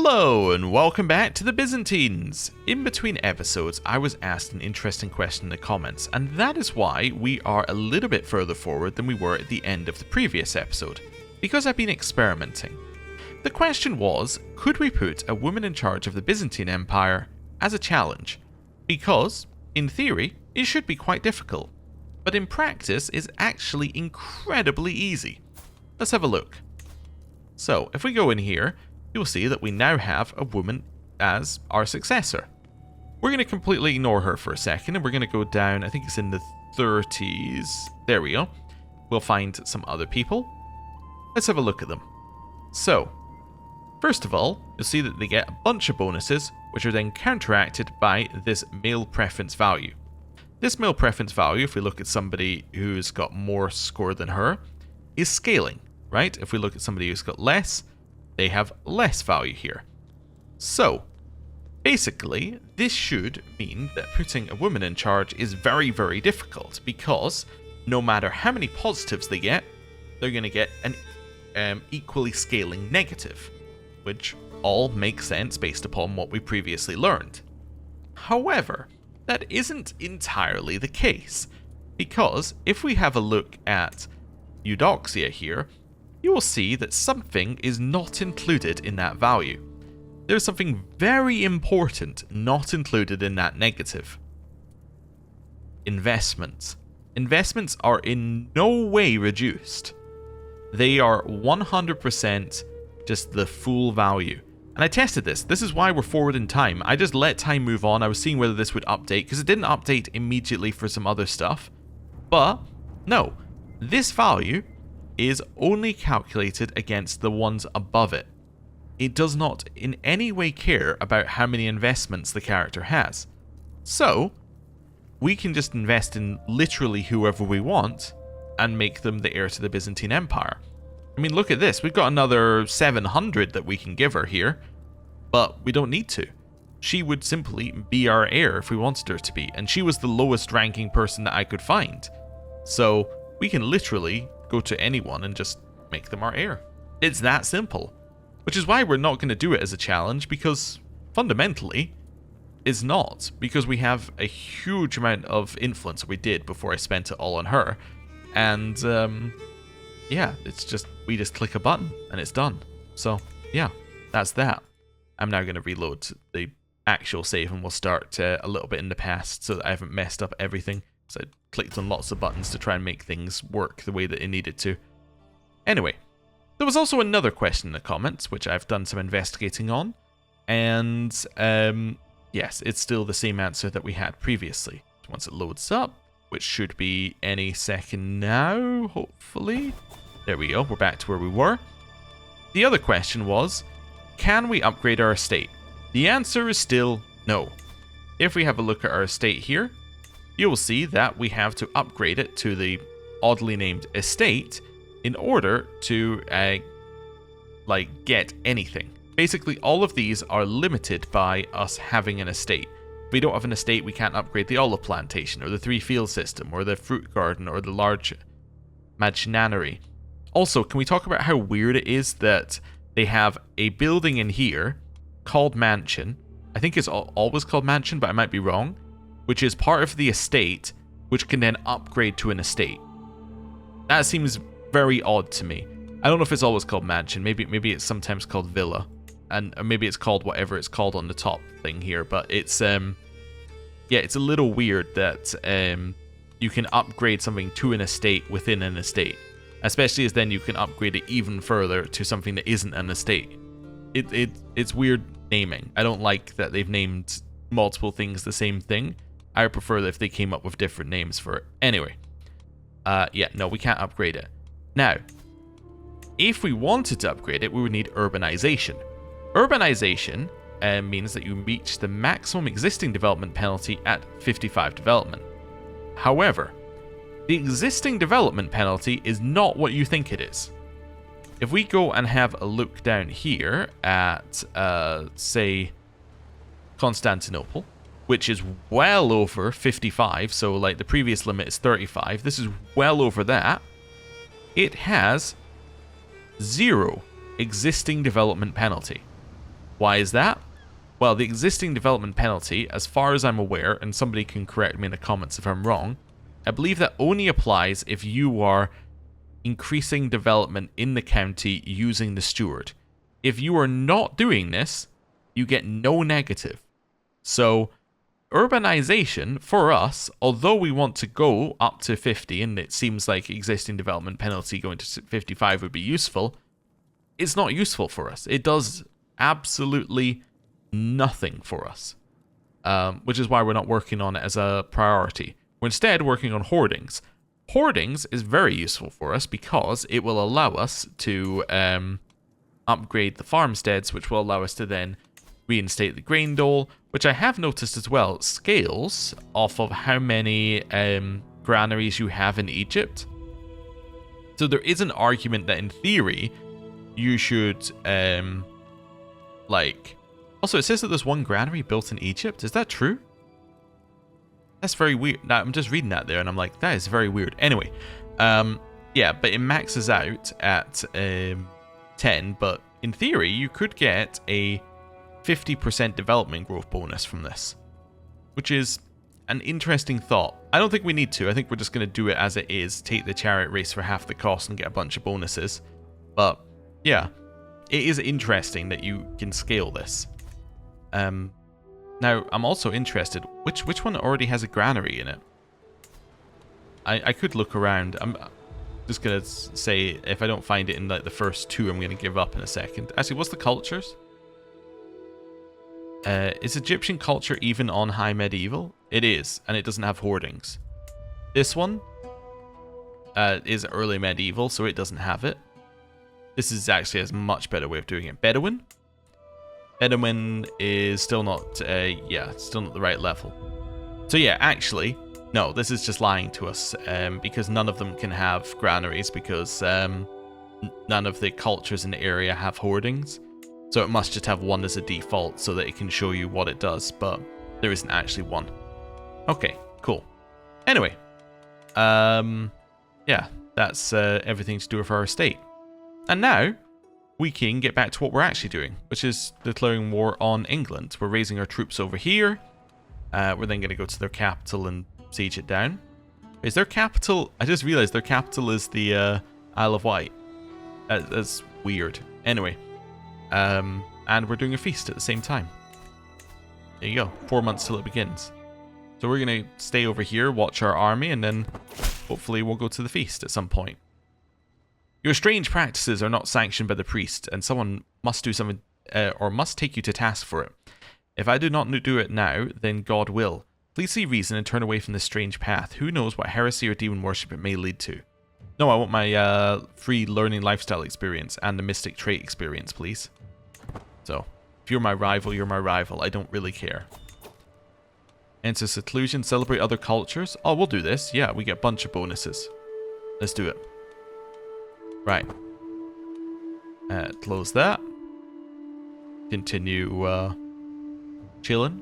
Hello and welcome back to the Byzantines! In between episodes I was asked an interesting question in the comments, and that is why we are a little bit further forward than we were at the end of the previous episode, because I've been experimenting. The question was, could we put a woman in charge of the Byzantine Empire as a challenge? Because, in theory, it should be quite difficult, but in practice is actually incredibly easy. Let's have a look. So, if we go in here, you'll see that we now have a woman as our successor. We're going to completely ignore her for a second, and we're going to go down, I think it's in the 30s. There we go. We'll find some other people. Let's have a look at them. So, first of all, you'll see that they get a bunch of bonuses, which are then counteracted by this male preference value. This male preference value, if we look at somebody who's got more score than her, is scaling, right? If we look at somebody who's got less, they have less value here. So, basically, this should mean that putting a woman in charge is very, very difficult, because no matter how many positives they get, they're going to get an equally scaling negative, which all makes sense based upon what we previously learned. However, that isn't entirely the case, because if we have a look at Eudoxia here, you will see that something is not included in that value. There's something very important not included in that negative. Investments. Investments are in no way reduced. They are 100% just the full value. And I tested this. This is why we're forward in time. I just let time move on. I was seeing whether this would update, because it didn't update immediately for some other stuff. But, no. This value is only calculated against the ones above it. It does not in any way care about how many investments the character has. So, we can just invest in literally whoever we want and make them the heir to the Byzantine Empire. I mean, look at this. We've got another 700 that we can give her here, but we don't need to. She would simply be our heir if we wanted her to be, and she was the lowest ranking person that I could find. So, we can literally go to anyone and just make them our heir. It's that simple. Which is why we're not going to do it as a challenge, because fundamentally, it's not. Because we have a huge amount of influence that we did before I spent it all on her. And, yeah, it's just, we just click a button and it's done. So, yeah, that's that. I'm now going to reload the actual save and we'll start a little bit in the past so that I haven't messed up everything. So I clicked on lots of buttons to try and make things work the way that it needed to. Anyway, there was also another question in the comments, which I've done some investigating on. And, yes, it's still the same answer that we had previously. Once it loads up, which should be any second now, hopefully. There we go, we're back to where we were. The other question was, can we upgrade our estate? The answer is still no. If we have a look at our estate here, you will see that we have to upgrade it to the oddly named estate in order to get anything. Basically, all of these are limited by us having an estate. If we don't have an estate, we can't upgrade the olive plantation, or the 3-field system, or the fruit garden, or the large maginanary. Also, can we talk about how weird it is that they have a building in here called Mansion? I think it's always called Mansion, but I might be wrong. Which is part of the estate, which can then upgrade to an estate. That seems very odd to me. I don't know if it's always called Mansion. Maybe it's sometimes called Villa, and or maybe it's called whatever it's called on the top thing here. But it's yeah, it's a little weird that you can upgrade something to an estate within an estate, especially as then you can upgrade it even further to something that isn't an estate. It's weird naming. I don't like that they've named multiple things the same thing. I would prefer that if they came up with different names for it. Anyway, yeah, no, we can't upgrade it. Now, if we wanted to upgrade it, we would need urbanization. Urbanization means that you reach the maximum existing development penalty at 55 development. However, the existing development penalty is not what you think it is. If we go and have a look down here at, say, Constantinople, which is well over 55, so like the previous limit is 35, this is well over that, it has 0 existing development penalty. Why is that? Well, the existing development penalty, as far as I'm aware, and somebody can correct me in the comments if I'm wrong, I believe that only applies if you are increasing development in the county using the steward. If you are not doing this, you get no negative. So, urbanization, for us, although we want to go up to 50, and it seems like existing development penalty going to 55 would be useful, it's not useful for us. It does absolutely nothing for us, which is why we're not working on it as a priority. We're instead working on hoardings. Hoardings is very useful for us because it will allow us to upgrade the farmsteads, which will allow us to then reinstate the grain dole, which I have noticed as well scales off of how many granaries you have in Egypt. So there is an argument that in theory you should also it says that there's one granary built in Egypt. Is that true? That's very weird. Now, I'm just reading that there and I'm like, that is very weird. Anyway, yeah, but it maxes out at 10, but in theory you could get a 50% development growth bonus from this, which is an interesting thought. I don't think we need to. I think we're just going to do it as it is, take the chariot race for half the cost and get a bunch of bonuses. But yeah, it is interesting that you can scale this. Now, I'm also interested, which one already has a granary in it? I could look around. I'm just going to say if I don't find it in like the first two, I'm going to give up in a second. Actually, what's the cultures? Is Egyptian culture even on high medieval? It is, and it doesn't have hoardings. This one is early medieval, so it doesn't have it. This is actually a much better way of doing it. Bedouin? Bedouin is still not, still not the right level. So yeah, actually, no, this is just lying to us, because none of them can have granaries, because none of the cultures in the area have hoardings. So it must just have one as a default so that it can show you what it does, but there isn't actually one. Okay, cool. Anyway, yeah, that's everything to do with our estate. And now we can get back to what we're actually doing, which is declaring war on England. We're raising our troops over here. We're then going to go to their capital and siege it down. Is their capital... I just realized their capital is the Isle of Wight. That's weird. Anyway. And we're doing a feast at the same time. There you go. 4 months till it begins. So we're going to stay over here, watch our army, and then hopefully we'll go to the feast at some point. Your strange practices are not sanctioned by the priest, and someone must do something, or must take you to task for it. If I do not do it now, then God will. Please see reason and turn away from this strange path. Who knows what heresy or demon worship it may lead to. No, I want my free learning lifestyle experience and the mystic trait experience, please. So, if you're my rival, you're my rival. I don't really care. Enter seclusion, celebrate other cultures. Oh, we'll do this. Yeah, we get a bunch of bonuses. Let's do it. Right. Close that. Continue chilling.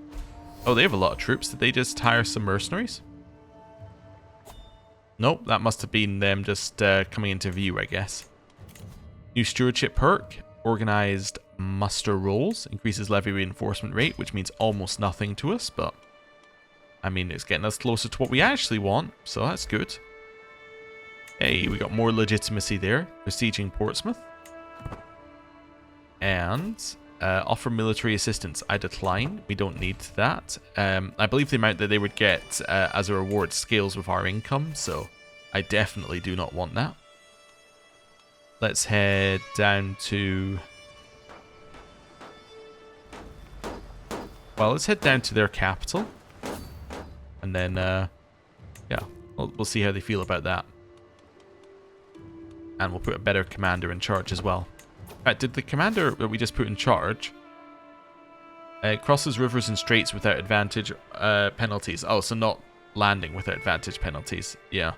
Oh, they have a lot of troops. Did they just hire some mercenaries? Nope, that must have been them just coming into view, I guess. New stewardship perk. Organized muster rolls. Increases levy reinforcement rate, which means almost nothing to us, but I mean, it's getting us closer to what we actually want, so that's good. Hey, we got more legitimacy there. Besieging Portsmouth. And offer military assistance. I decline. We don't need that. I believe the amount that they would get as a reward scales with our income, so I definitely do not want that. Let's head down to... Well, let's head down to their capital. And then, yeah, we'll see how they feel about that. And we'll put a better commander in charge as well. Right, did the commander that we just put in charge... crosses rivers and straits without advantage penalties. Oh, so not landing without advantage penalties. Yeah.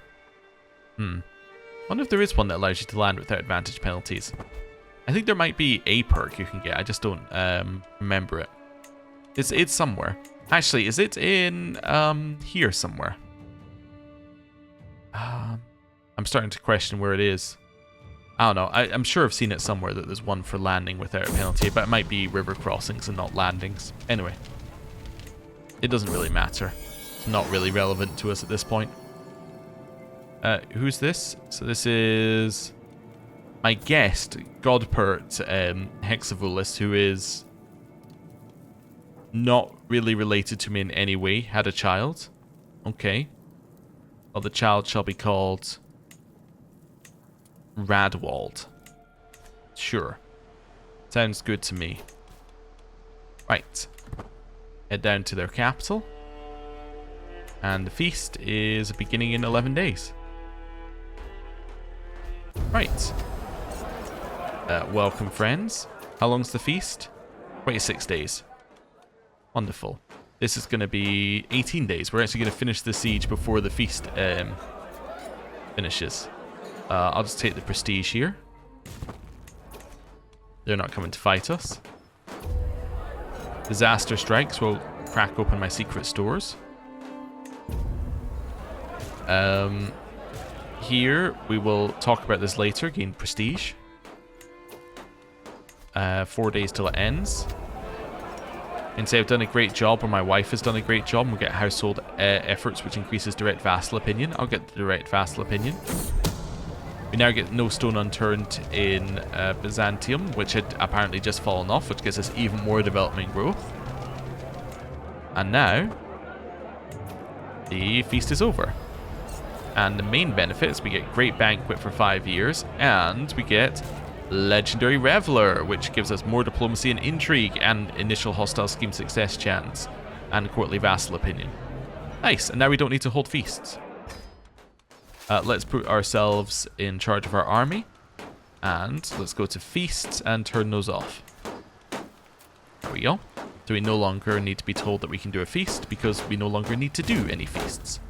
Wonder if there is one that allows you to land without advantage penalties. I think there might be a perk you can get. I just don't remember it. It's somewhere. Actually, is it in here somewhere? I'm starting to question where it is. I don't know. I'm sure I've seen it somewhere that there's one for landing without a penalty, but it might be river crossings and not landings. Anyway, it doesn't really matter. It's not really relevant to us at this point. Who's this? So this is my guest, Godpert Hexavulus, who is not really related to me in any way. Had a child. Okay. Well, the child shall be called Radwald. Sure. Sounds good to me. Right. Head down to their capital. And the feast is beginning in 11 days. Right. Welcome, friends. How long's the feast? 26 days. Wonderful. This is going to be 18 days. We're actually going to finish the siege before the feast finishes. I'll just take the prestige here. They're not coming to fight us. Disaster strikes will crack open my secret stores. Here, we will talk about this later. Gain prestige. 4 days till it ends. And say I've done a great job, or my wife has done a great job, and we'll get household efforts, which increases direct vassal opinion. I'll get the direct vassal opinion. We now get no stone unturned in Byzantium, which had apparently just fallen off, which gives us even more development growth. And now, the feast is over. And the main benefits, we get Great Banquet for 5 years, and we get Legendary Reveler, which gives us more diplomacy and intrigue, and initial hostile scheme success chance, and courtly vassal opinion. Nice, and now we don't need to hold feasts. Let's put ourselves in charge of our army, and let's go to feasts and turn those off. There we go. So we no longer need to be told that we can do a feast, because we no longer need to do any feasts.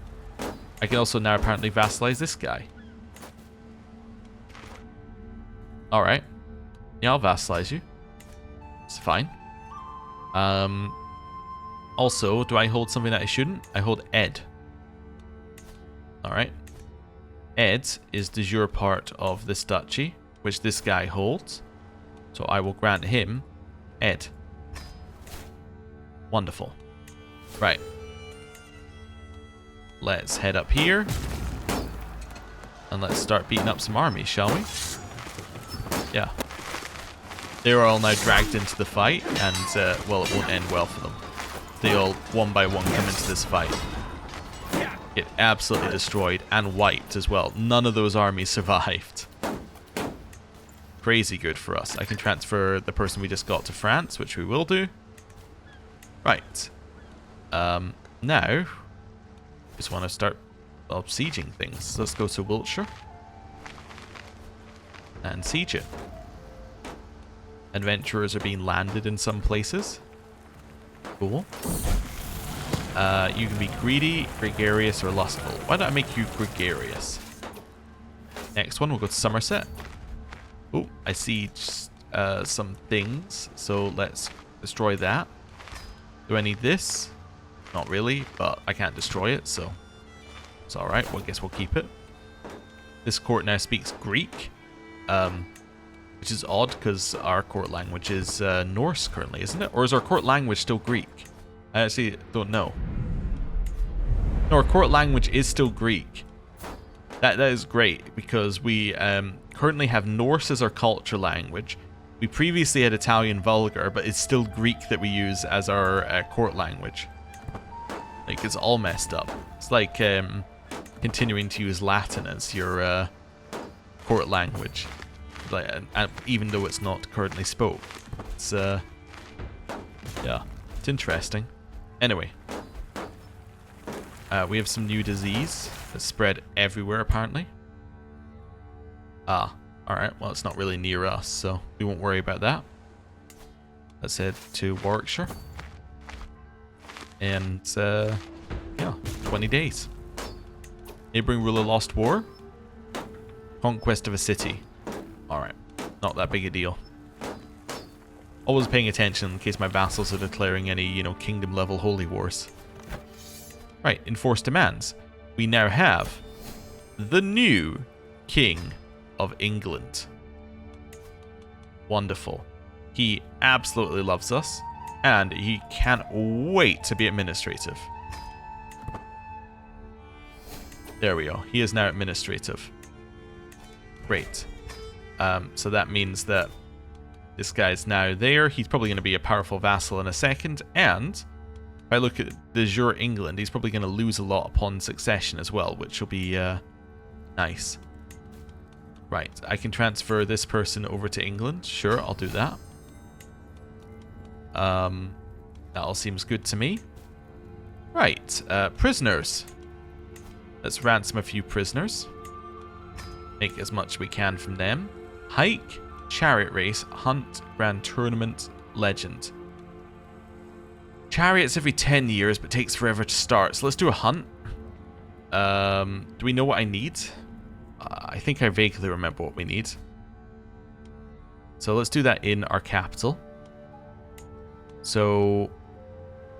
I can also now apparently vassalize this guy. Alright. Yeah, I'll vassalize you. It's fine. Also, do I hold something that I shouldn't? I hold Ed. Alright. Ed is de jure part of this duchy, which this guy holds. So I will grant him Ed. Wonderful. Right. Let's head up here. And let's start beating up some armies, shall we? Yeah. They're all now dragged into the fight, and, well, it won't end well for them. They all, one by one, come into this fight. Get absolutely destroyed, and wiped as well. None of those armies survived. Crazy good for us. I can transfer the person we just got to France, which we will do. Right. Now, just want to start sieging things. So let's go to Wiltshire. And siege it. Adventurers are being landed in some places. Cool. You can be greedy, gregarious, or lustful. Why don't I make you gregarious? Next one, we'll go to Somerset. Oh, I see some things. So let's destroy that. Do I need this? Not really, but I can't destroy it, so it's alright. Well, I guess we'll keep it. This court now speaks Greek. Which is odd, because our court language is Norse currently, isn't it? Or is our court language still Greek? I actually don't know. No, our court language is still Greek. That is great, because we currently have Norse as our culture language. We previously had Italian Vulgar, but it's still Greek that we use as our court language. Like, it's all messed up. It's like continuing to use Latin as your court language. Like, even though it's not currently spoke. It's, yeah, it's interesting. Anyway. We have some new disease that's spread everywhere, apparently. Ah, alright, well, it's not really near us, so we won't worry about that. Let's head to Warwickshire. And, yeah, 20 days. Neighbouring ruler lost war. Conquest of a city. Alright, not that big a deal. Always paying attention in case my vassals are declaring any, you know, kingdom-level holy wars. Right, enforced demands. We now have the new King of England. Wonderful. He absolutely loves us, and he can't wait to be administrative. There we go. He is now administrative. Great. So that means that this guy's now there. He's probably going to be a powerful vassal in a second, and if I look at de jure England, he's probably going to lose a lot upon succession as well, which will be nice. Right, I can transfer this person over to England. Sure, I'll do that. That all seems good to me. Right, prisoners. Let's ransom a few prisoners. Make as much we can from them. Hike, chariot race, hunt, grand tournament, legend. Chariots every 10 years, but takes forever to start. So let's do a hunt. Do we know what I need? I think I vaguely remember what we need. So let's do that in our capital. So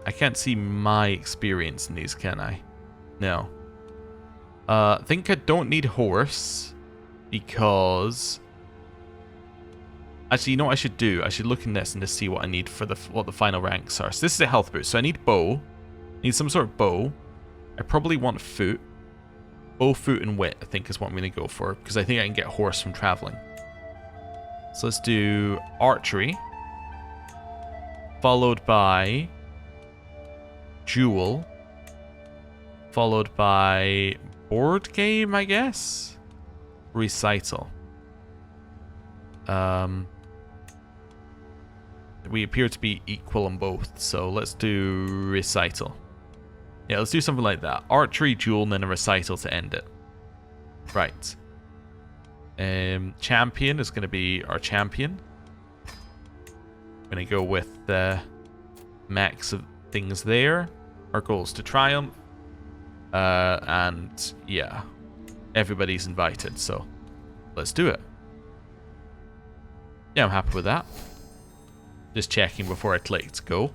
I can't see my experience in these, can I? No. I think I don't need horse because... Actually, you know what I should do? I should look in this and just see what I need for what the final ranks are. So this is a health boost. So I need bow. I need some sort of bow. I probably want foot. Bow, foot, and wit, I think is what I'm going to go for, because I think I can get horse from traveling. So let's do archery. Followed by duel. Followed by board game, I guess? Recital. We appear to be equal on both, so let's do recital. Yeah, let's do something like that. Archery, duel, and then a recital to end it. Right. Champion is going to be our champion. I'm going to go with the max of things there. Our goal is to triumph. And yeah, everybody's invited, so let's do it. Yeah, I'm happy with that. Just checking before I click to go.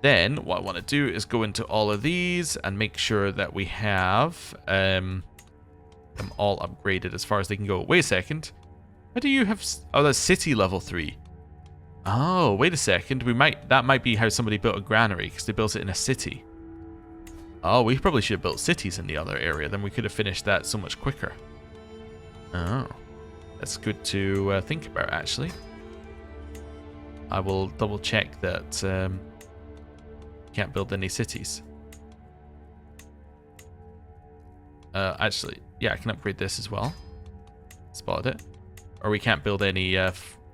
Then what I want to do is go into all of these and make sure that we have them all upgraded as far as they can go. Wait a second. How do you have... Oh, that's city level 3. Oh, wait a second. That might be how somebody built a granary, because they built it in a city. Oh, we probably should have built cities in the other area. Then we could have finished that so much quicker. Oh. That's good to think about, actually. I will double check that can't build any cities. Actually, yeah, I can upgrade this as well. Spotted it. Or we can't build any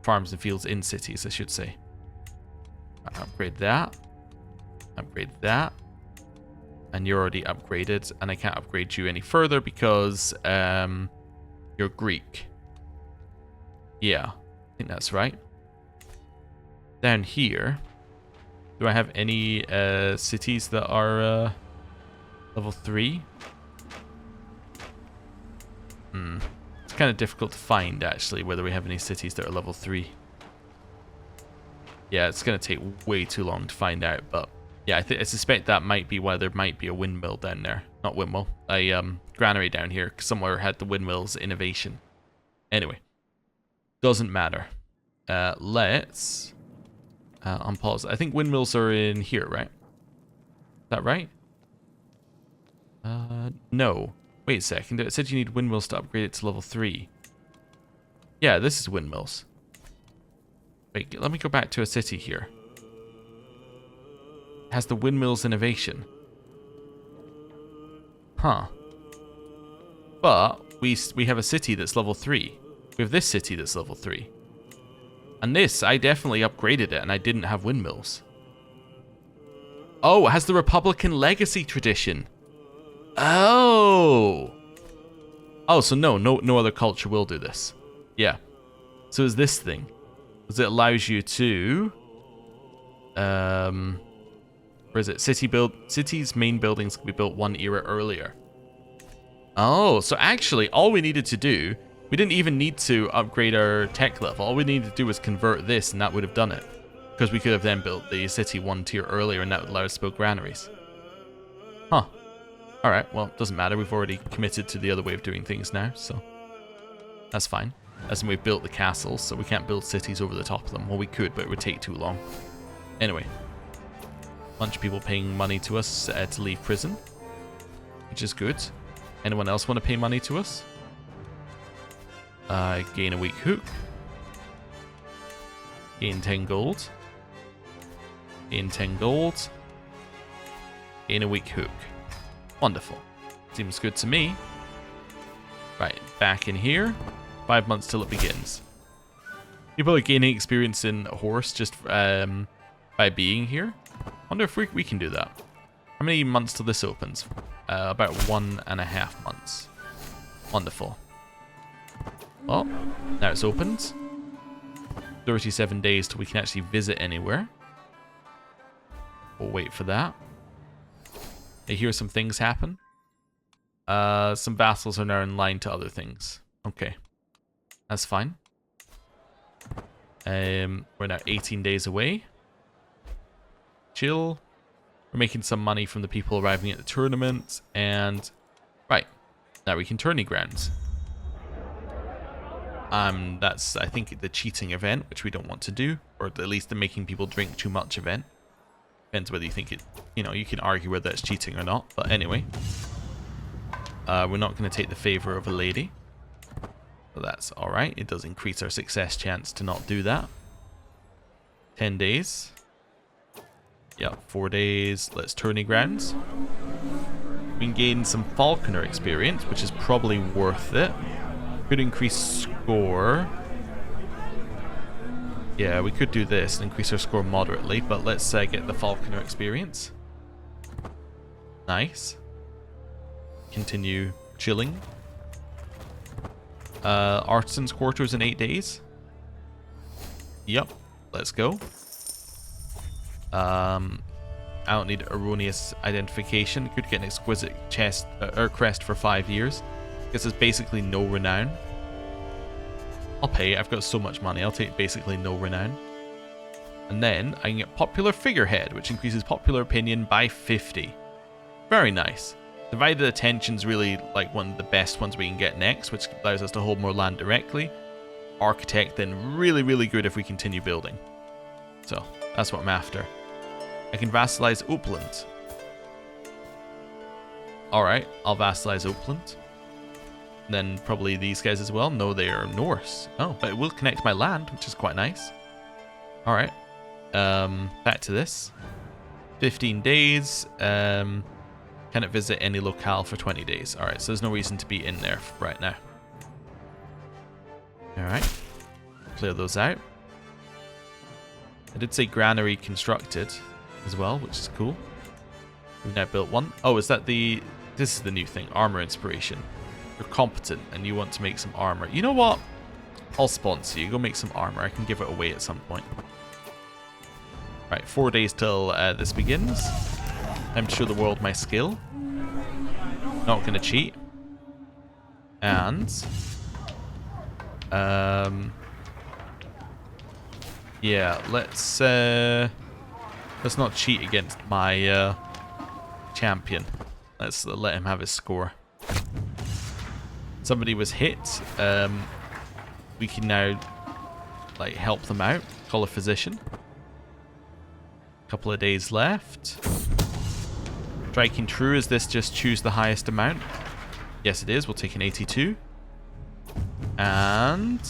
farms and fields in cities, I should say. Upgrade that. Upgrade that. And you're already upgraded, and I can't upgrade you any further because you're Greek. Yeah, I think that's right. Down here, do I have any cities that are level 3? It's kind of difficult to find, actually, whether we have any cities that are level 3. Yeah, it's going to take way too long to find out, but yeah, I suspect that might be why there might be a windmill down there. Not windmill, a granary down here, because somewhere had the windmill's innovation. Anyway, doesn't matter. Let's unpause. I think windmills are in here, right? Is that right? No. Wait a second. It said you need windmills to upgrade it to level 3. Yeah, this is windmills. Wait, let me go back to a city here. It has the windmills innovation. Huh. But we have a city that's level 3. We have this city that's level 3. And this, I definitely upgraded it and I didn't have windmills. Oh, it has the Republican legacy tradition. Oh. Oh, so no other culture will do this. Yeah. So it's this thing. Because it allows you to... where is it? Cities' main buildings can be built one era earlier. Oh, so actually, all we needed to do... We didn't even need to upgrade our tech level. All we needed to do was convert this, and that would have done it. Because we could have then built the city one tier earlier, and that would allow us to build granaries. Huh. Alright, well, doesn't matter. We've already committed to the other way of doing things now, so... That's fine. As in we've built the castles, so we can't build cities over the top of them. Well, we could, but it would take too long. Anyway. Bunch of people paying money to us to leave prison. Which is good. Anyone else want to pay money to us? Gain a weak hook. Gain 10 gold. Gain 10 gold. Gain a weak hook. Wonderful. Seems good to me. Right, back in here. 5 months till it begins. People are gaining experience in horse just by being here. Wonder if we can do that. How many months till this opens? About 1.5 months. Wonderful. Well, now it's opened. 37 days till we can actually visit anywhere. We'll wait for that. I hear some things happen. Some vassals are now in line to other things. Okay. That's fine. We're now 18 days away. Chill. We're making some money from the people arriving at the tournament. And, right. Now we can tourney grounds. That's, I think, the cheating event, which we don't want to do. Or at least the making people drink too much event. Depends whether you think it, you know, you can argue whether it's cheating or not. But anyway. We're not going to take the favor of a lady. So that's alright. It does increase our success chance to not do that. 10 days. Yep, 4 days. Let's tourney grounds. We can gain some falconer experience, which is probably worth it. Could increase score. Yeah, we could do this and increase our score moderately, but let's get the falconer experience. Nice. Continue chilling. Artisan's quarters in 8 days. Yep, let's go. I don't need erroneous identification. Could get an exquisite chest or crest for 5 years. Guess it's basically no renown. I'll pay. I've got so much money. I'll take basically no renown. And then I can get popular figurehead, which increases popular opinion by 50. Very nice. Divided attention's really like one of the best ones we can get next, which allows us to hold more land directly. Architect then really, really good if we continue building. So that's what I'm after. I can vassalize Uppland. Alright, I'll vassalize Uppland. And then probably these guys as well. No, they are Norse. Oh, but it will connect my land, which is quite nice. Alright. Back to this. 15 days. Cannot visit any locale for 20 days. Alright, so there's no reason to be in there right now. Alright. Clear those out. I did say granary constructed as well, which is cool. We've now built one. Oh, is that the... This is the new thing. Armor inspiration. You're competent and you want to make some armor. You know what? I'll sponsor you. Go make some armor. I can give it away at some point. Right, 4 days till this begins. Time to show the world my skill. Not going to cheat. And... yeah, let's not cheat against my champion. Let's let him have his score. Somebody was hit. We can now like help them out. Call a physician. Couple of days left. Striking true. Is this just choose the highest amount? Yes, it is. We'll take an 82. And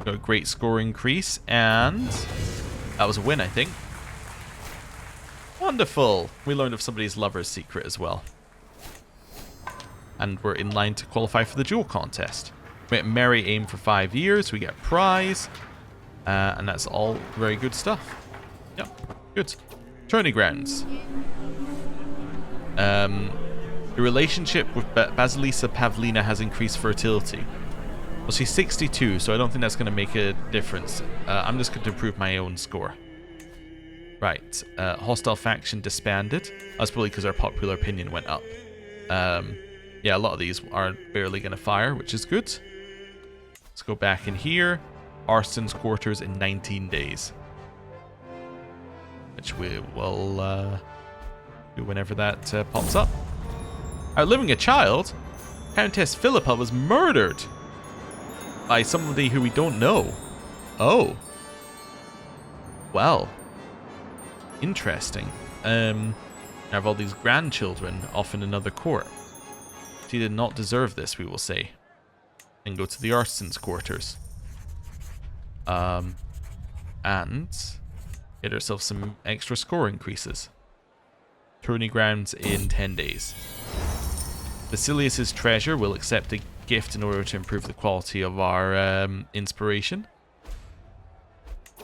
got a great score increase, and that was a win, I think. Wonderful. We learned of somebody's lover's secret as well. And we're in line to qualify for the duel contest. We get merry aim for 5 years. We get a prize. And that's all very good stuff. Yep. Good. Tourney grounds. The relationship with Basilisa Pavlina has increased fertility. Well, she's 62, so I don't think that's going to make a difference. I'm just going to improve my own score. Right. Hostile faction disbanded. That's probably because our popular opinion went up. Yeah, a lot of these are barely going to fire, which is good. Let's go back in here. Arsen's quarters in 19 days. Which we will do whenever that pops up. Outliving a child? Countess Philippa was murdered. by somebody who we don't know. Oh. Well. Interesting. I have all these grandchildren off in another court. She did not deserve this, we will say. And go to the artisan's quarters. And get herself some extra score increases. Tourney grounds in 10 days. Basilius's treasure will accept a gift in order to improve the quality of our inspiration.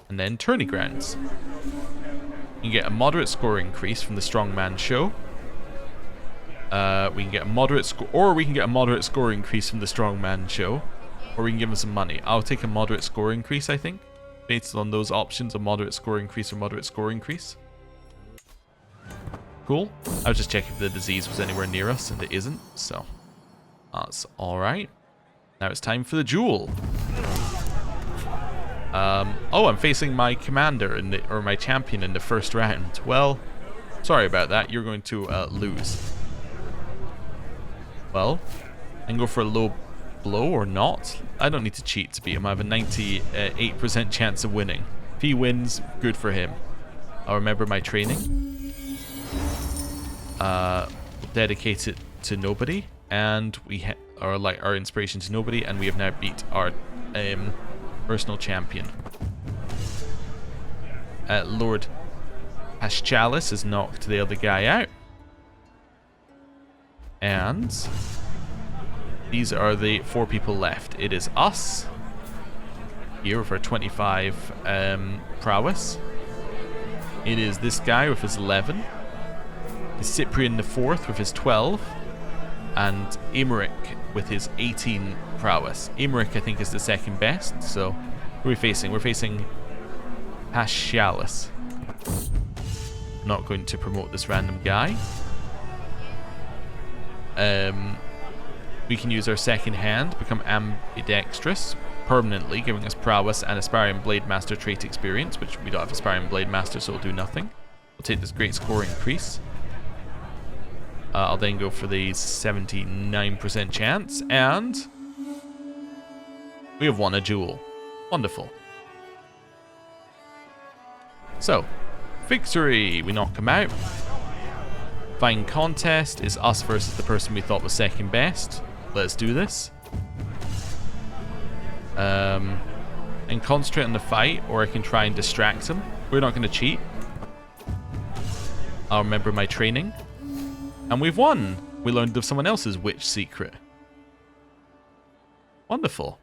And then tourney grounds. You can get a moderate score increase from the strongman show. We can get a moderate score, or we can get a moderate score increase from the strongman show, or we can give him some money. I'll take a moderate score increase, I think, based on those options: a moderate score increase or moderate score increase. Cool. I was just checking if the disease was anywhere near us, and it isn't, so that's all right. Now it's time for the duel. Oh, I'm facing my commander or my champion in the first round. Well, sorry about that. You're going to lose. Well, I can go for a low blow or not. I don't need to cheat to beat him. I have a 98% chance of winning. If he wins, good for him. I'll remember my training. Dedicate it to nobody, and we or like our inspiration to nobody, and we have now beat our personal champion. Lord Paschalis has knocked the other guy out. And these are the 4 people left. It is us here with our 25 prowess. It is this guy with his 11. It's Cyprian the 4th with his 12. And Emmerich with his 18 prowess. Emmerich, I think, is the second best. So, who are we facing? We're facing Paschalis. I'm not going to promote this random guy. We can use our second hand, become ambidextrous permanently, giving us prowess and aspiring blade master trait experience, which we don't have aspiring blade master, so it'll do nothing. We'll take this great score increase. I'll then go for the 79% chance, and we have won a duel. Wonderful. So, victory! We knock him out. Fine contest is us versus the person we thought was second best. Let's do this. And concentrate on the fight, or I can try and distract him. We're not going to cheat. I'll remember my training. And we've won! We learned of someone else's witch secret. Wonderful.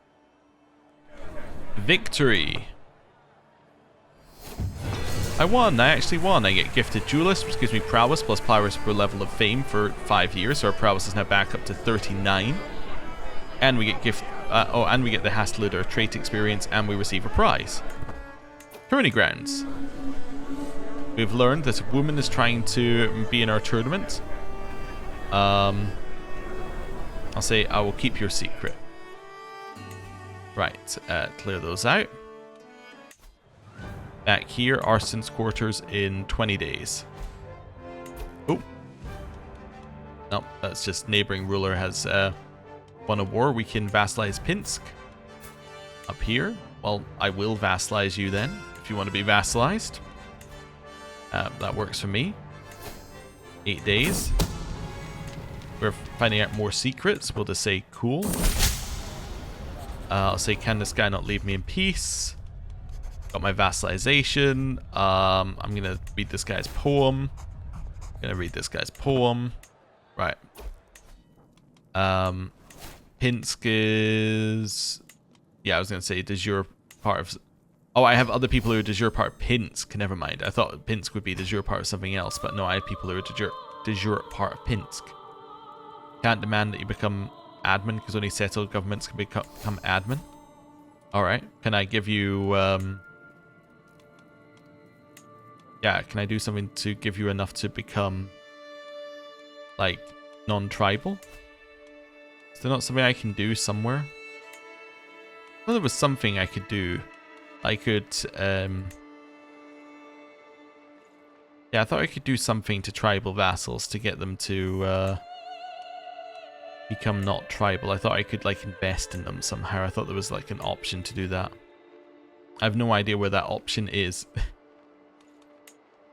Victory. I won. I actually won. I get gifted duelist, which gives me prowess plus prowess per level of fame for 5 years. So our prowess is now back up to 39. And we get and we get the Hastluder trait experience, and we receive a prize. Tourney grounds. We've learned that a woman is trying to be in our tournament. I'll say I will keep your secret. Right, clear those out. Back here, Arsen's quarters in 20 days. Oh. Nope, that's just neighboring ruler has won a war. We can vassalize Pinsk. Up here. Well, I will vassalize you then, if you want to be vassalized. That works for me. 8 days. We're finding out more secrets. We'll just say, cool. I'll say, can this guy not leave me in peace? Got my vassalization. I'm going to read this guy's poem. Right. Pinsk is... Yeah, I was going to say, does your part of... Oh, I have other people who are de jure part of Pinsk. Never mind. I thought Pinsk would be de jure part of something else, but no, I have people who are de jure part of Pinsk. Can't demand that you become admin, because only settled governments can become admin. Alright. Can I give you... Yeah, can I do something to give you enough to become, like, non-tribal? Is there not something I can do somewhere? Well, there was something I could do. I could, yeah, I thought I could do something to tribal vassals to get them to, become not tribal. I thought I could like invest in them somehow. I thought there was like an option to do that. I have no idea where that option is.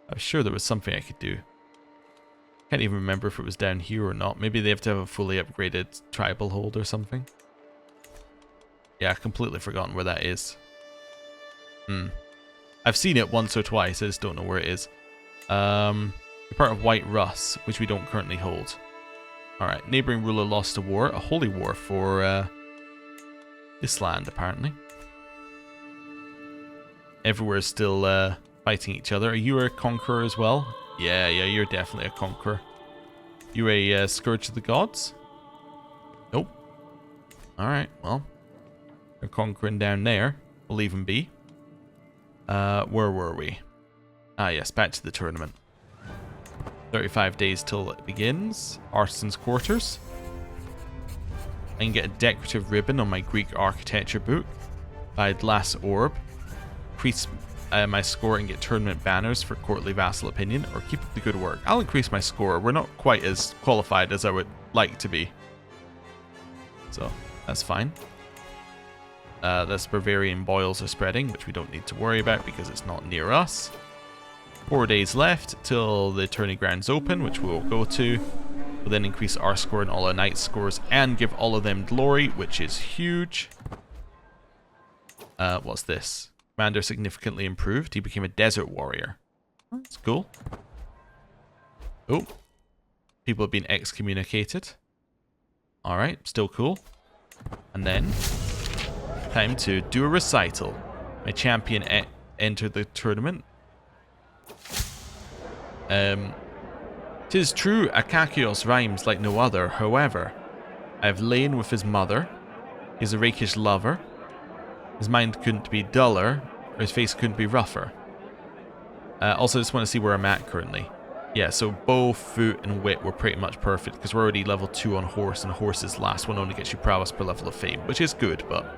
I'm sure there was something I could do. Can't even remember if it was down here or not. Maybe they have to have a fully upgraded tribal hold or something. Yeah, I've completely forgotten where that is. I've seen it once or twice, I just don't know where it is. You're part of White Russ, which we don't currently hold. Alright, neighbouring ruler lost a war, a holy war for this land apparently. Everywhere's still fighting each other. Are you a conqueror as well? Yeah, you're definitely a conqueror. You're a scourge of the gods? Nope. Alright, well. They're conquering down there. We'll leave them be. Where were we? Ah yes, back to the tournament. 35 days till it begins. Artisan's quarters. I can get a decorative ribbon on my Greek architecture book. Buy glass orb. Increase my score and get tournament banners for courtly vassal opinion, or keep up the good work. I'll increase my score. We're not quite as qualified as I would like to be. So, that's fine. This Bavarian boils are spreading, which we don't need to worry about because it's not near us. 4 days left till the tourney grounds open, which we will go to. We'll then increase our score and all our knights' scores and give all of them glory, which is huge. What's this? Commander significantly improved. He became a desert warrior. That's cool. Oh. People have been excommunicated. Alright, still cool. And then, time to do a recital. My champion entered the tournament. 'Tis true Akakios rhymes like no other, however. I have lain with his mother. He's a rakish lover. His mind couldn't be duller, or his face couldn't be rougher. Also, just want to see where I'm at currently. Yeah, so bow, foot, and wit were pretty much perfect, because we're already level 2 on horse, and horse's last one only gets you prowess per level of fame, which is good, but...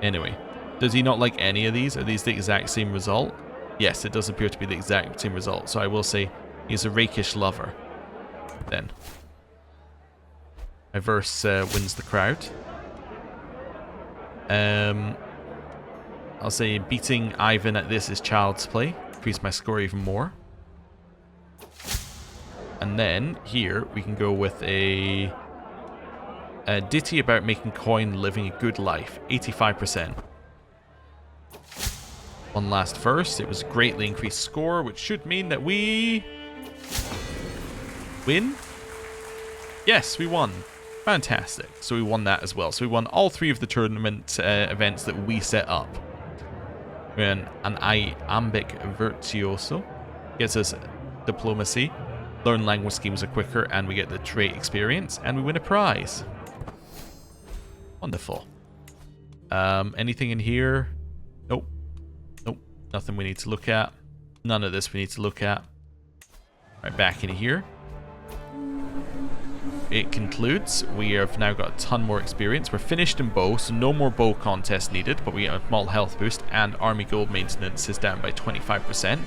Anyway, does he not like any of these? Are these the exact same result? Yes, it does appear to be the exact same result, so I will say he's a rakish lover. Then. My verse wins the crowd. I'll say beating Ivan at this is child's play. Increase my score even more. And then here we can go with a ditty about making coin living a good life. 85%. One last verse. It was greatly increased score, which should mean that we win. Yes, we won. Fantastic. So we won that as well. So we won all 3 of the tournament events that we set up. We're an iambic virtuoso. Gets us diplomacy. Learn language schemes are quicker, and we get the trait experience, and we win a prize. Wonderful. Anything in here? Nope. Nope. Nothing we need to look at. None of this we need to look at. Right, back in here. It concludes. We have now got a ton more experience. We're finished in bow, so no more bow contest needed, but we get a small health boost, and army gold maintenance is down by 25%.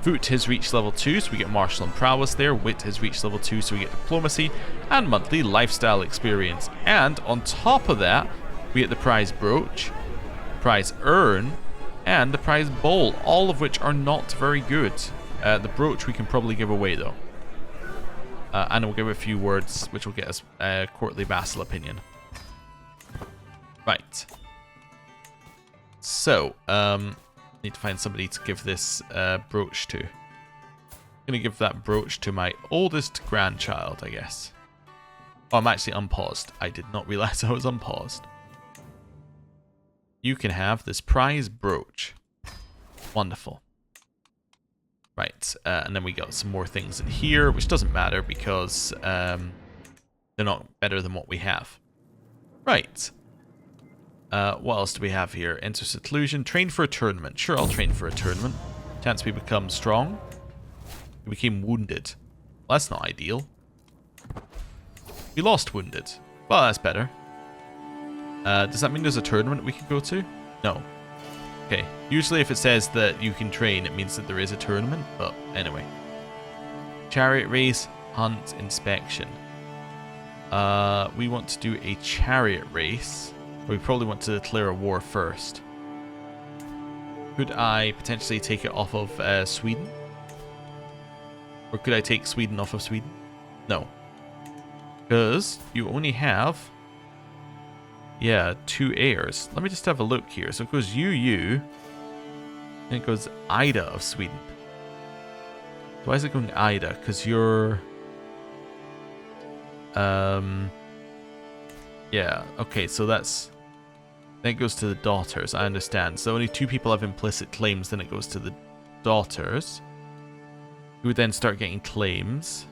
Foot has reached level 2, so we get martial and prowess there. Wit has reached level 2, so we get diplomacy and monthly lifestyle experience. And on top of that, we get the prize brooch, prize urn, and the prize bowl, all of which are not very good. The brooch we can probably give away though. And we'll give a few words, which will get us courtly vassal opinion. Right. So, need to find somebody to give this brooch to. I'm going to give that brooch to my oldest grandchild, I guess. Oh, I'm actually unpaused. I did not realize I was unpaused. You can have this prize brooch. Wonderful. Right, and then we got some more things in here, which doesn't matter because they're not better than what we have. Right. What else do we have here? Enter seclusion. Train for a tournament. Sure, I'll train for a tournament. Chance we become strong. We became wounded. Well, that's not ideal. We lost wounded. Well, that's better. Does that mean there's a tournament we can go to? No. Okay, usually if it says that you can train, it means that there is a tournament, but anyway. Chariot race, hunt, inspection. We want to do a chariot race. We probably want to declare a war first. Could I potentially take it off of Sweden? Or could I take Sweden off of Sweden? No. Because you only have... yeah, 2 heirs. Let me just have a look here. So it goes you, and it goes Ida of Sweden. So why is it going Ida? Because you're... yeah, okay, so that's... then it goes to the daughters, I understand. So only 2 people have implicit claims, then it goes to the daughters. Who would then start getting claims.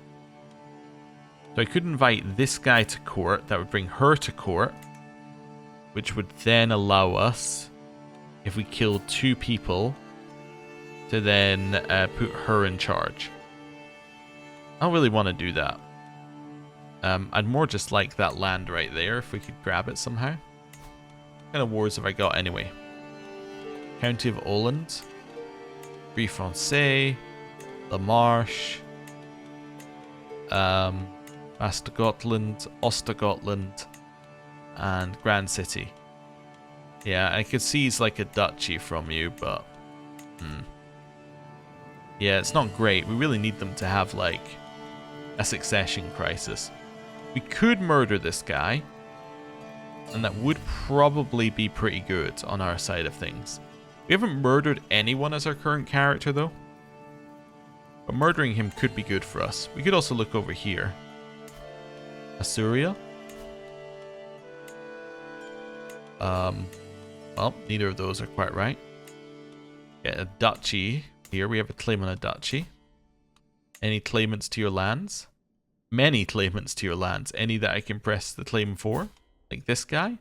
So I could invite this guy to court. That would bring her to court. Which would then allow us, if we kill 2 people, to then put her in charge. I don't really want to do that. I'd more just like that land right there, if we could grab it somehow. What kind of wars have I got anyway? County of Oland, Free Francais, La Marche, Västergotland, Östergötland, and Grand City. Yeah, I could seize like a duchy from you, but... yeah, it's not great. We really need them to have like a succession crisis. We could murder this guy, and that would probably be pretty good on our side of things. We haven't murdered anyone as our current character though. But murdering him could be good for us. We could also look over here. Assyria? Well, neither of those are quite right. Get a duchy. Here we have a claim on a duchy. Any claimants to your lands? Many claimants to your lands. Any that I can press the claim for? Like this guy?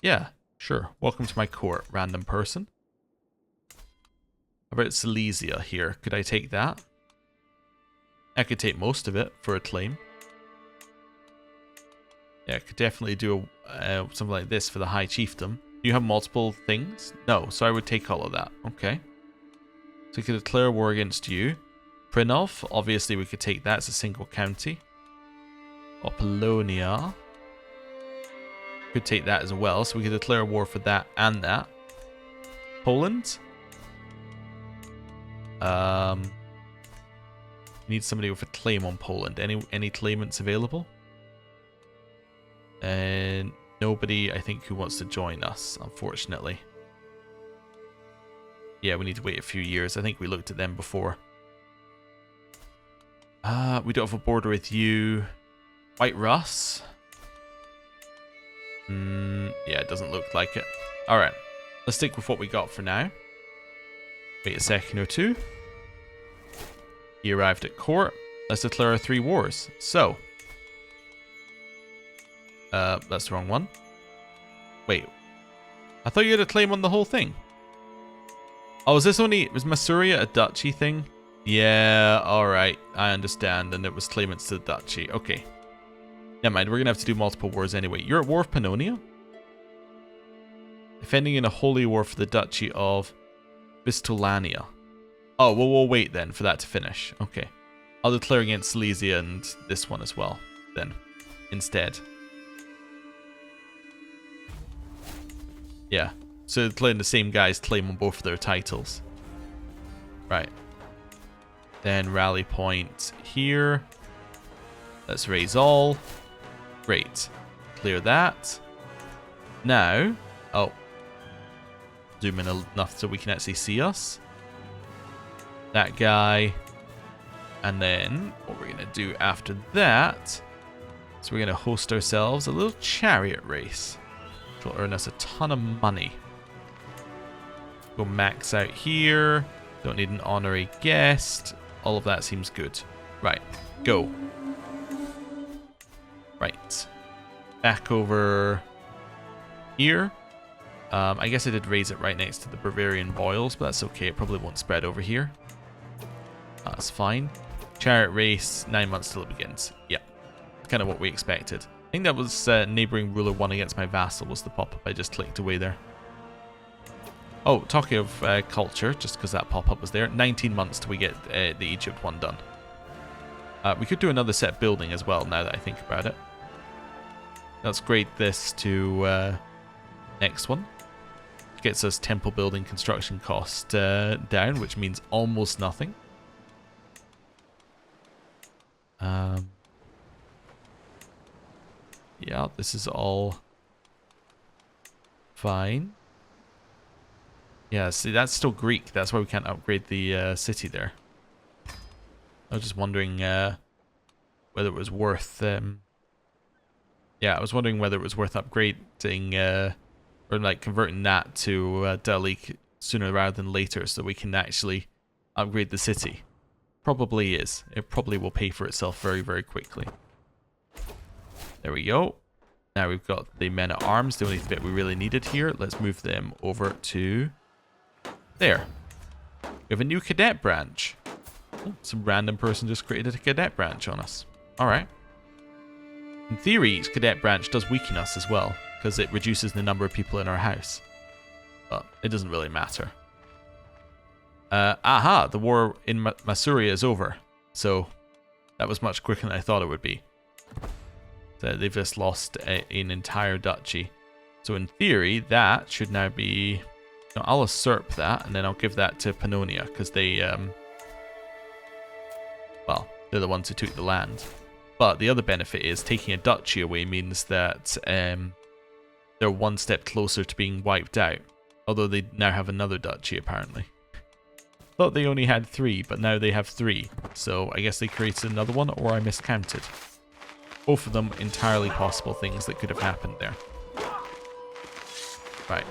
Yeah, sure. Welcome to my court, random person. How about Silesia here? Could I take that? I could take most of it for a claim. Yeah, I could definitely do something like this for the High Chiefdom. Do you have multiple things? No, so I would take all of that. Okay. So we could declare war against you. Prinov, obviously we could take that. It's a single county. Apollonia. Could take that as well. So we could declare war for that and that. Poland. Need somebody with a claim on Poland. Any claimants available? And nobody, I think, who wants to join us, unfortunately. Yeah, we need to wait a few years. I think we looked at them before. We don't have a border with you. White Russ? Yeah, it doesn't look like it. Alright, let's stick with what we got for now. Wait a second or two. He arrived at court. Let's declare our 3 wars. So. That's the wrong one. Wait. I thought you had a claim on the whole thing. Oh, is this only... was Masuria a duchy thing? Yeah, alright. I understand. And it was claimants to the duchy. Okay. Never mind. We're going to have to do multiple wars anyway. You're at war of Pannonia? Defending in a holy war for the duchy of Vistulania. Oh, well, we'll wait then for that to finish. Okay. I'll declare against Silesia and this one as well, then, instead. Yeah. So declaring the same guy's claim on both of their titles. Right. Then rally point here. Let's raise all. Great. Clear that. Now, oh. Zoom in enough so we can actually see us. That guy. And then what we're going to do after that. So we're going to host ourselves a little chariot race. Which will earn us a ton of money. Go max out here. Don't need an honorary guest. All of that seems good. Right. Go. Right. Back over here. I guess I did raise it right next to the Bavarian boils, but that's okay. It probably won't spread over here. That's fine. Chariot race, 9 months till it begins. Yeah. Kind of what we expected. I think that was neighboring ruler 1 against my vassal was the pop-up I just clicked away there. Oh, talking of culture, just because that pop-up was there, 19 months till we get the Egypt one done. We could do another set building as well, now that I think about it. Let's grade this to next one. Gets us temple building construction cost down, which means almost nothing. Yeah, this is all fine. Yeah, see, that's still Greek. That's why we can't upgrade the city there. I was just wondering whether it was worth... yeah, I was wondering whether it was worth upgrading or like converting that to Dalik sooner rather than later so we can actually upgrade the city. Probably is. It probably will pay for itself very, very quickly. There we go. Now we've got the men at arms, the only bit we really needed here. Let's move them over to there. We have a new cadet branch. Oh, some random person just created a cadet branch on us. Alright. In theory, each cadet branch does weaken us as well, because it reduces the number of people in our house. But it doesn't really matter. Aha! The war in Masuria is over. So, that was much quicker than I thought it would be. So they've just lost an entire duchy. So in theory, that should now be... No, I'll usurp that, and then I'll give that to Pannonia, because they... well, they're the ones who took the land. But the other benefit is taking a duchy away means that they're one step closer to being wiped out. Although they now have another duchy, apparently. Thought they only had 3, but now they have 3. So I guess they created another one, or I miscounted. Both of them entirely possible things that could have happened there. Right.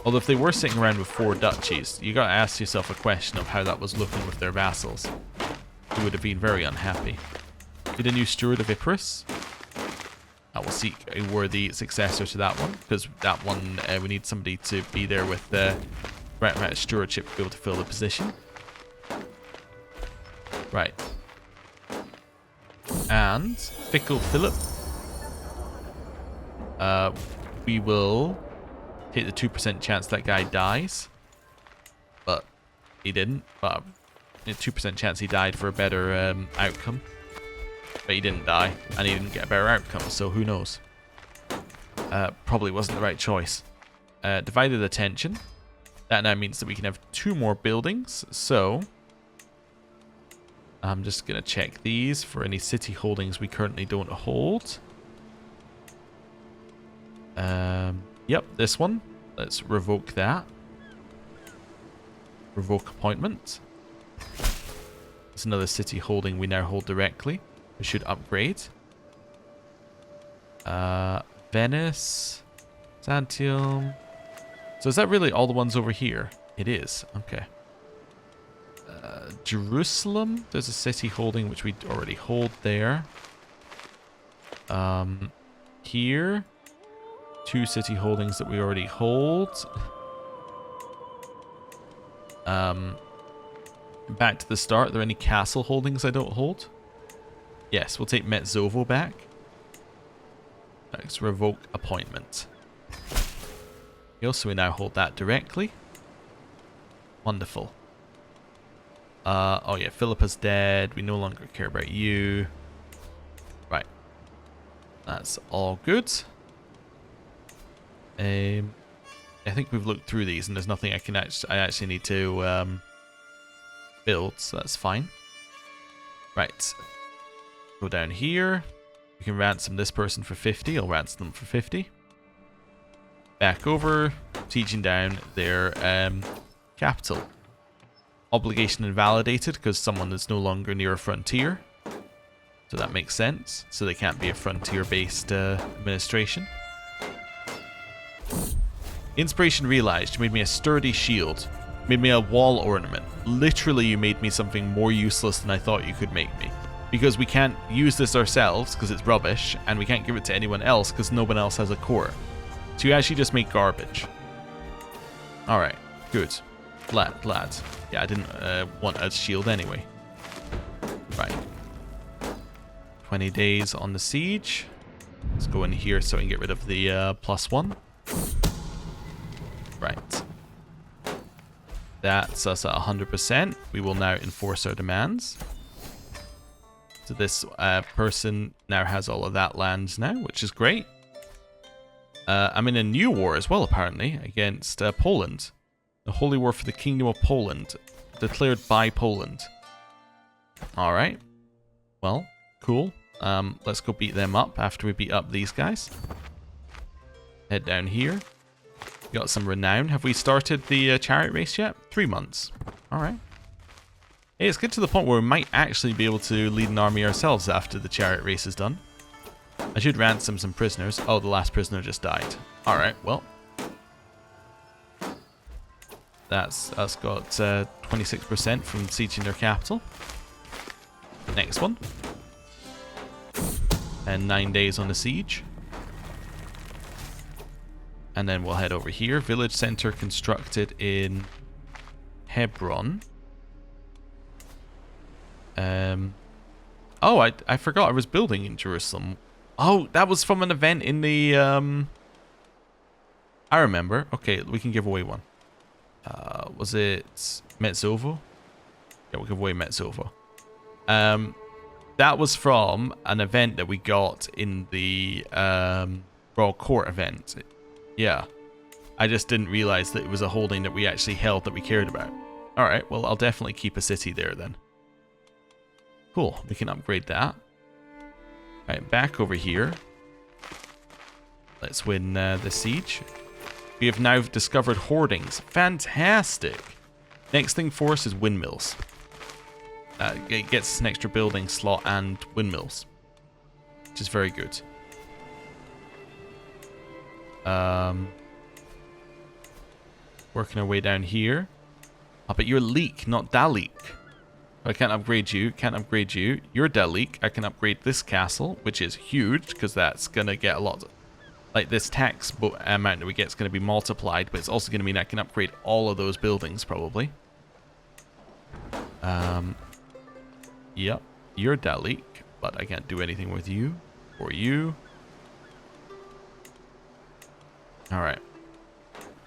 Although if they were sitting around with 4 duchies, you gotta ask yourself a question of how that was looking with their vassals. Who would have been very unhappy. Need a new steward of Epirus. I will seek a worthy successor to that one, because that one we need somebody to be there with the right amount of stewardship to be able to fill the position. Right. And Fickle Philip. We will take the 2% chance that guy dies. But he didn't. But 2% chance he died for a better outcome. But he didn't die, and he didn't get a better outcome, so who knows. Probably wasn't the right choice. Divided attention. That now means that we can have 2 more buildings, so... I'm just going to check these for any city holdings we currently don't hold. Yep, this one. Let's revoke that. Revoke appointment. It's another city holding we now hold directly. We should upgrade. Venice. Santium. So is that really all the ones over here? It is. Okay. Jerusalem. There's a city holding which we already hold there. Here. 2 city holdings that we already hold. Back to the start. Are there any castle holdings I don't hold? Yes, we'll take Metzovo back. Let's revoke appointment. So we now hold that directly. Wonderful. Oh yeah, Philippa's dead. We no longer care about you. Right. That's all good. I think we've looked through these and there's nothing I actually need to build, so that's fine. Right. Go down here. We can ransom this person for 50. I'll ransom them for 50. Back over. Sieging down their capital. Obligation invalidated because someone is no longer near a frontier. So that makes sense. So they can't be a frontier-based administration. Inspiration realized. You made me a sturdy shield. You made me a wall ornament. Literally, you made me something more useless than I thought you could make me. Because we can't use this ourselves because it's rubbish, and we can't give it to anyone else because no one else has a core. So you actually just make garbage. Alright, good. Glad. Yeah, I didn't want a shield anyway. Right. 20 days on the siege. Let's go in here so I can get rid of the +1. Right. That's us at 100%. We will now enforce our demands. So this person now has all of that land now, which is great. I'm in a new war as well, apparently, against Poland. The Holy War for the Kingdom of Poland, declared by Poland. Alright. Well, cool. Let's go beat them up after we beat up these guys. Head down here. Got some renown. Have we started the chariot race yet? 3 months. Alright. Hey, it's good to the point where we might actually be able to lead an army ourselves after the chariot race is done. I should ransom some prisoners. Oh, the last prisoner just died. Alright, well. That's us got 26% from sieging their capital. Next one. And 9 days on the siege. And then we'll head over here. Village center constructed in Hebron. Oh, I forgot I was building in Jerusalem. Oh, that was from an event in the I remember. Okay, we can give away one. Was it Metzovo? Yeah, we'll give away Metzovo. That was from an event that we got in the Royal Court event. Yeah. I just didn't realize that it was a holding that we actually held that we cared about. Alright, well, I'll definitely keep a city there then. Cool, we can upgrade that. Alright, back over here. Let's win the siege. We have now discovered hoardings. Fantastic! Next thing for us is windmills. It gets us an extra building slot and windmills, which is very good. Working our way down here. Oh, but you're Leek, not Dalik. I can't upgrade you, can't upgrade you. You're Dalik. I can upgrade this castle, which is huge, because that's going to get a lot. Like, this tax amount that we get is going to be multiplied, but it's also going to mean I can upgrade all of those buildings, probably. Yep, you're Dalik, but I can't do anything with you or you. Alright.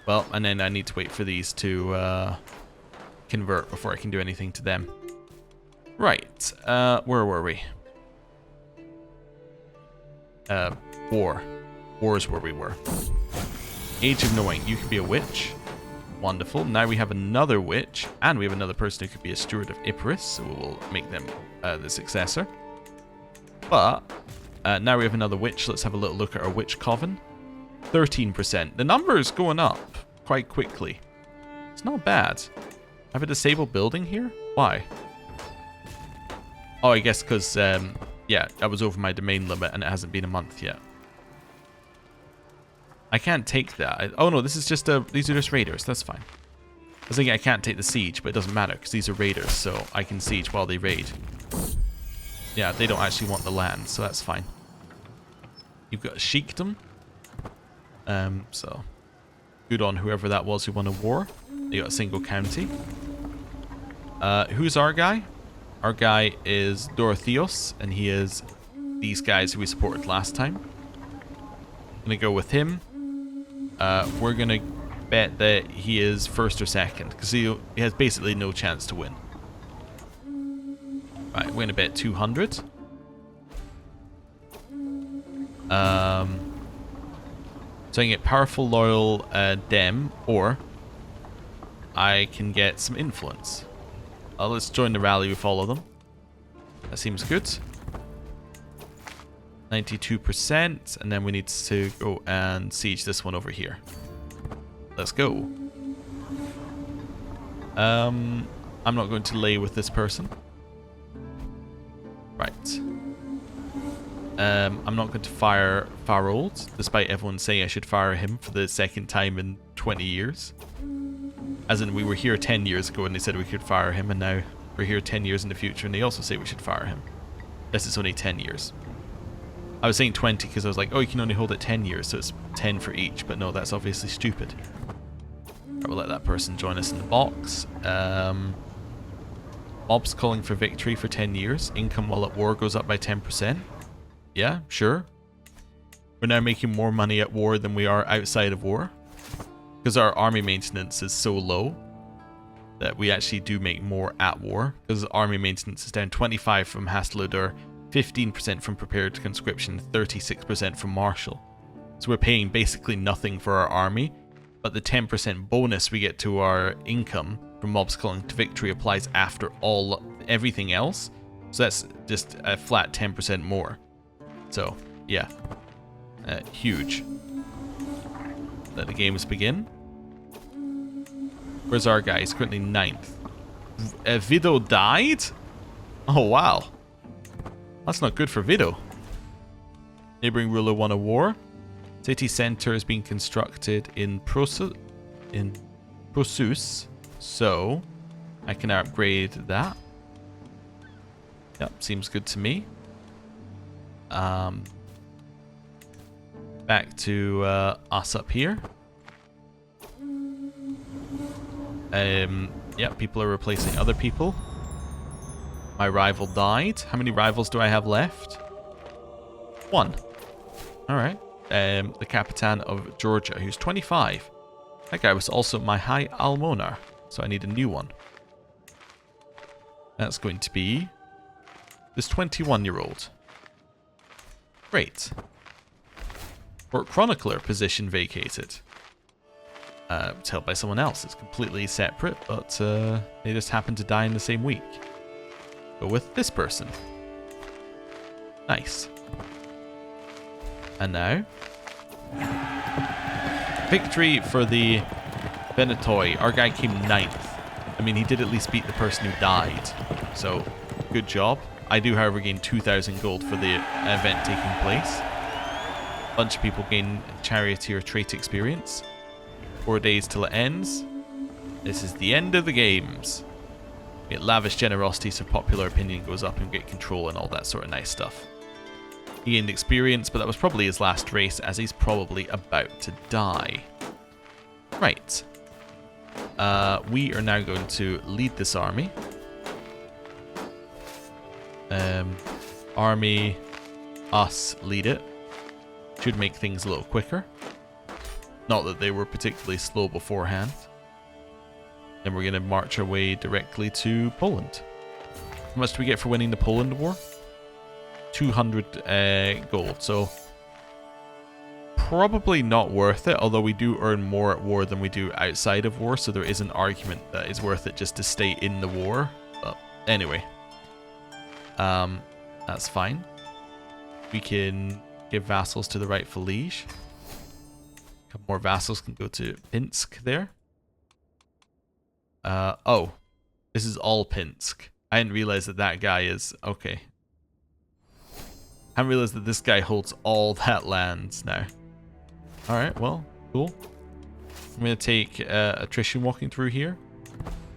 Well, and then I need to wait for these to convert before I can do anything to them. Right, where were we? War. War is where we were. Age of Knowing. You can be a witch. Wonderful. Now we have another witch, and we have another person who could be a steward of Epirus, so we will make them the successor. But, now we have another witch. Let's have a little look at our witch coven. 13%. The number is going up quite quickly. It's not bad. I have a disabled building here? Why? Oh, I guess because, yeah, I was over my domain limit and it hasn't been a month yet. I can't take that. Oh no, this is just these are just raiders. That's fine. I was thinking I can't take the siege, but it doesn't matter because these are raiders, so I can siege while they raid. Yeah, they don't actually want the land, so that's fine. You've got a sheikdom. So good on whoever that was who won a war. They got a single county. Who's our guy? Our guy is Dorotheos, and he is these guys who we supported last time. I'm gonna go with him. We're gonna bet that he is first or second, because he has basically no chance to win. Right, we're gonna bet 200. So I can get powerful, loyal, Dem, or I can get some influence. Let's join the rally with all of them. That seems good. 92%, and then we need to go and siege this one over here. Let's go. I'm not going to lay with this person. Right. I'm not going to fire Farold, despite everyone saying I should fire him for the second time in 20 years. As in, we were here 10 years ago and they said we could fire him, and now we're here 10 years in the future and they also say we should fire him. This is only 10 years. I was saying 20 because I was like, oh, you can only hold it 10 years, so it's 10 for each. But no, that's obviously stupid. Right, we'll let that person join us in the box. Mobs calling for victory for 10 years. Income while at war goes up by 10%. Yeah, sure. We're now making more money at war than we are outside of war, because our army maintenance is so low. that we actually do make more at war, because army maintenance is down 25 from Hasteludar, 15% from prepared conscription, 36% from martial. So we're paying basically nothing for our army, but the 10% bonus we get to our income from mobs calling to victory applies after everything else. So that's just a flat 10% more. So yeah, huge. Let the games begin. Where's our guy? He's currently 9th. Vido died? Oh wow. That's not good for Vido. Neighboring ruler won a war. City center is being constructed in Prosus, so I can upgrade that. Yep, seems good to me. Back to us up here. Yep, people are replacing other people. My rival died. How many rivals do I have left? 1. Alright. The Capitan of Georgia, who's 25. That guy was also my High Almonar, so I need a new one. That's going to be this 21-year-old. Great. Court Chronicler position vacated. It's held by someone else. It's completely separate, but they just happen to die in the same week. Go with this person. Nice. And now, victory for the Venetoi. Our guy came 9th. I mean, he did at least beat the person who died. So, good job. I do, however, gain 2,000 gold for the event taking place. A bunch of people gain charioteer trait experience. 4 days till it ends. This is the end of the games. We get lavish generosity so popular opinion goes up and get control and all that sort of nice stuff. He gained experience, but that was probably his last race, as he's probably about to die. Right. We are now going to lead this army. Army, us, lead it. Should make things a little quicker. Not that they were particularly slow beforehand. Then we're going to march our way directly to Poland. How much do we get for winning the Poland war? 200 gold, so probably not worth it, although we do earn more at war than we do outside of war, so there is an argument that it's worth it just to stay in the war. But anyway, that's fine. We can give vassals to the rightful liege. A couple more vassals can go to Pinsk there. Oh, this is all Pinsk. I didn't realize that that guy is... Okay. I didn't realize that this guy holds all that land now. Alright, well, cool. I'm going to take attrition walking through here.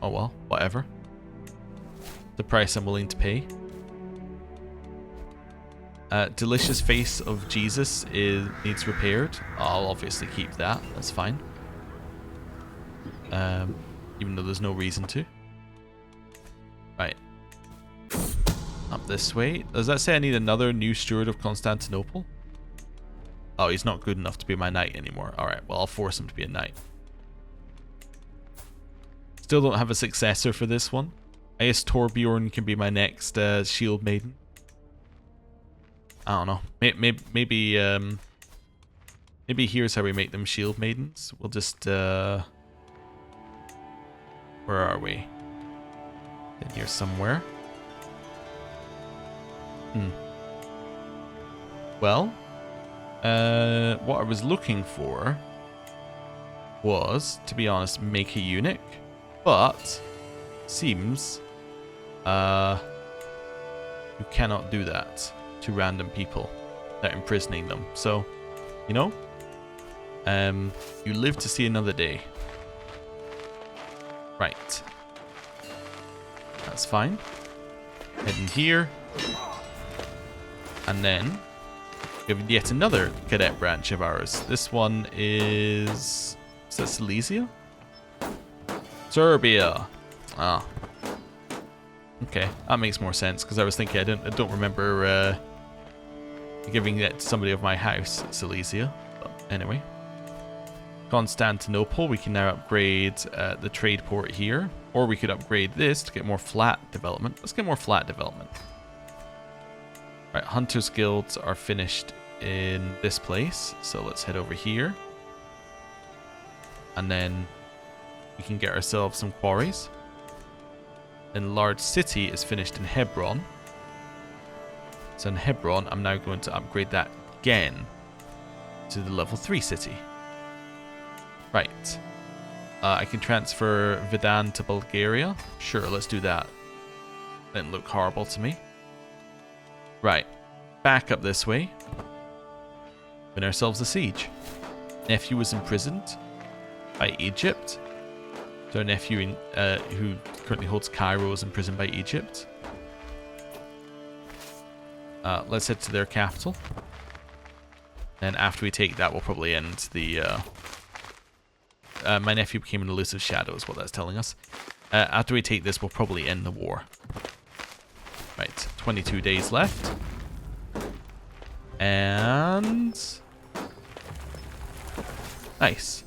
Oh well, whatever. The price I'm willing to pay. Delicious face of Jesus needs repaired. I'll obviously keep that. That's fine. Even though there's no reason to. Right. Up this way. Does that say I need another new steward of Constantinople? Oh, he's not good enough to be my knight anymore. Alright, well, I'll force him to be a knight. Still don't have a successor for this one. I guess Torbjorn can be my next shield maiden. I don't know. Maybe here's how we make them shield maidens. We'll just where are we? In here somewhere. Well, what I was looking for was, to be honest, make a eunuch, but seems you cannot do that to random people without imprisoning them. So, you know, you live to see another day. Right. That's fine. Head in here. And then we have yet another cadet branch of ours. This one is that Silesia? Serbia. Ah. Okay, that makes more sense, because I was thinking I don't remember giving that to somebody of my house, Silesia. But anyway. Constantinople, we can now upgrade the trade port here. Or we could upgrade this to get more flat development. Let's get more flat development. Right, Hunters Guilds are finished in this place. So let's head over here. And then we can get ourselves some quarries. Then Large City is finished in Hebron. So in Hebron, I'm now going to upgrade that again to the level 3 city. Right. I can transfer Vidan to Bulgaria. Sure, let's do that. Didn't look horrible to me. Right. Back up this way. Win ourselves a siege. Nephew was imprisoned by Egypt. So our nephew who currently holds Cairo is imprisoned by Egypt. Let's head to their capital. Then after we take that, we'll probably end the... my nephew became an elusive shadow is what that's telling us. After we take this, we'll probably end the war. Right, 22 days left. And... nice.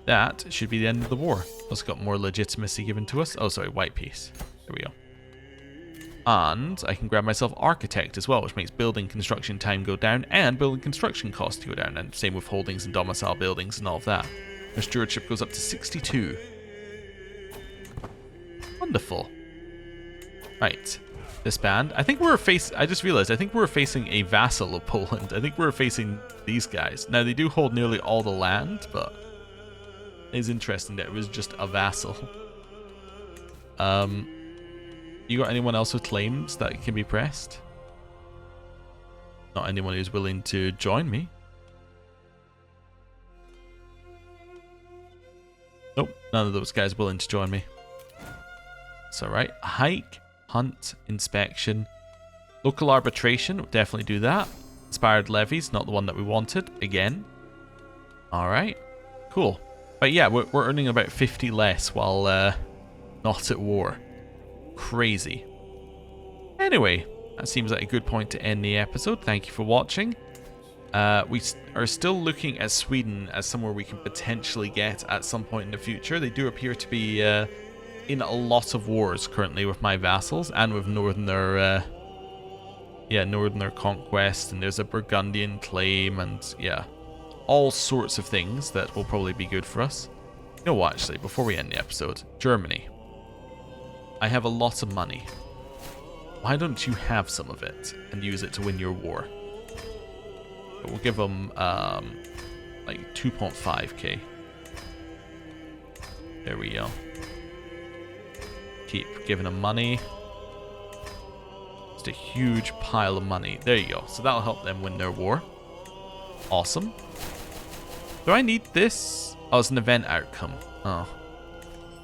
That should be the end of the war. It's got more legitimacy given to us. Oh, sorry, white peace. There we go. And I can grab myself architect as well, which makes building construction time go down and building construction costs go down. And same with holdings and domicile buildings and all of that. Our stewardship goes up to 62. Wonderful. Right. Disband. I think I just realized, I think we're facing a vassal of Poland. I think we're facing these guys. Now, they do hold nearly all the land, but it's interesting that it was just a vassal. You got anyone else with claims that can be pressed? Not anyone who's willing to join me. Nope, none of those guys willing to join me. It's alright. Hike, hunt, inspection. Local arbitration, we'll definitely do that. Inspired levies, not the one that we wanted, again. Alright, cool. But yeah, we're earning about 50 less while not at war. Crazy. Anyway, that seems like a good point to end the episode. Thank you for watching. We are still looking at Sweden as somewhere we can potentially get at some point in the future. They do appear to be in a lot of wars currently with my vassals and with Northerner conquest, and there's a Burgundian claim, and yeah, all sorts of things that will probably be good for us. You know what, actually, before we end the episode, Germany. I have a lot of money. Why don't you have some of it and use it to win your war? But we'll give them like 2.5k. There we go. Keep giving them money. Just a huge pile of money. There you go. So that'll help them win their war. Awesome. Do I need this? Oh, it's an event outcome. Oh.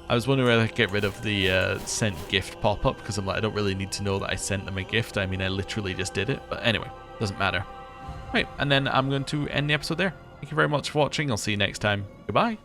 I was wondering whether I could get rid of the sent gift pop-up, because I'm like, I don't really need to know that I sent them a gift. I mean, I literally just did it. But anyway, doesn't matter. Right, and then I'm going to end the episode there. Thank you very much for watching. I'll see you next time. Goodbye.